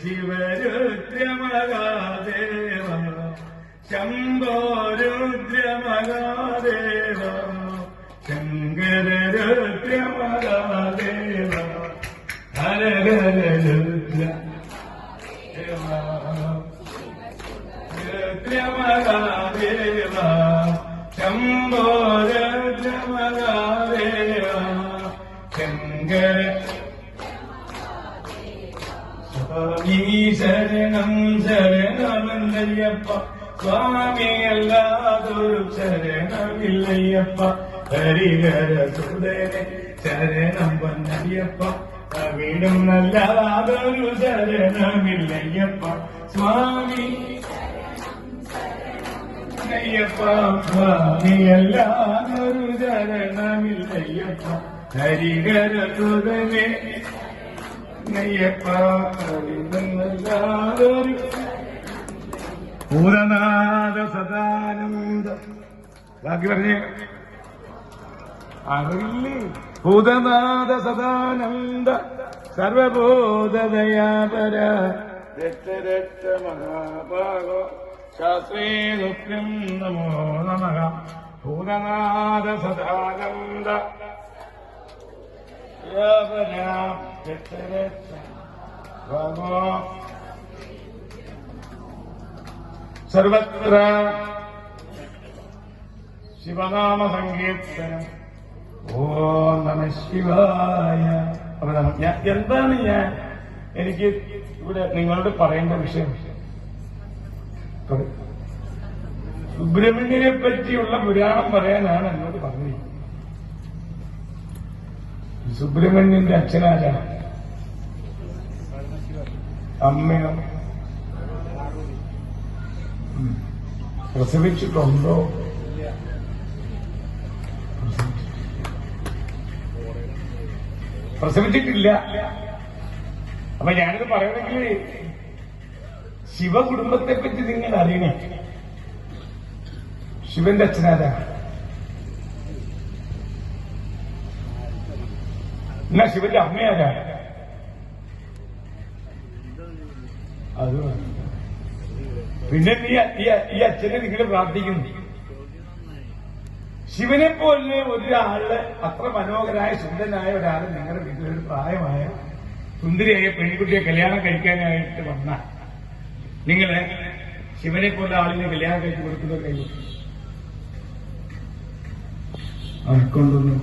ശിവരുദ്രമഹാദേവ ശംഭോ രുദ്രമഹാദേവ ശങ്കരരുദ്രമഹാദേവ ഹര ഹര രുദ്ര രുദ്രമഹാദേവ ശംഭോ രുദ്രമഹാദേവ ശങ്കര സ്വാമി ശരണം ശരണമല്ലയ്യപ്പ സ്വാമി അല്ലാതൊരു ശരണമില്ലയ്യപ്പ ഹരിഹര സുതനെ ശരണം പൊന്നയ്യപ്പ അവിടും നല്ലാതൊരു ശരണമില്ലയ്യപ്പ സ്വാമി അയ്യപ്പ സ്വാമി അല്ലാതൊരു ശരണമില്ലയ്യപ്പ ഹരിഹര സുതനെ പൂരനാഥ സദാനന്ദ ബാക്കി പറഞ്ഞേ അറിയില്ലേ ഭൂതനാഥ സദാനന്ദ സർവബോധദയാപര രക്ത മഹാഭാഗോ ശാസ്ത്രേ ദുഃഖം നമോ നമഃ ഭൂതനാഥ സദാനന്ദ സർവത്ര ശിവനാമ സങ്കീർത്തനം ഓം നമഃ ശിവായ. എന്താണ് എനിക്ക് ഇവിടെ നിങ്ങളോട് പറയേണ്ട വിഷയം? സുബ്രഹ്മണ്യനെ പറ്റിയുള്ള പുരാണം പറയാനാണ് എന്നോട് പറഞ്ഞത്. സുബ്രഹ്മണ്യന്റെ അച്ഛനാരാണ്? അമ്മയോ? പ്രസവിച്ചിട്ടുണ്ടോ? പ്രസവിച്ചിട്ടില്ല. അപ്പൊ ഞാനിത് പറയണമെങ്കിൽ ശിവകുടുംബത്തെ പറ്റി നിങ്ങൾ അറിയണേ. ശിവന്റെ അച്ഛനാരാണ്? എന്നാ ശിവന്റെ അമ്മയാരാണ്? അത് പിന്നെ ഈ അച്ഛനെ നിങ്ങൾ പ്രാർത്ഥിക്കുന്നു. ശിവനെ പോലെ ഒരാള് അത്ര മനോഹരായ സുന്ദരനായ ഒരാള് നിങ്ങളുടെ വീട്ടിലൊരു പ്രായമായ സുന്ദരിയായ പെൺകുട്ടിയെ കല്യാണം കഴിക്കാനായിട്ട് വന്നാൽ നിങ്ങള് ശിവനെ പോലെ ആളിനെ കല്യാണം കഴിച്ചു കൊടുക്കുന്ന കഴിയും അവർക്കൊണ്ടൊന്നും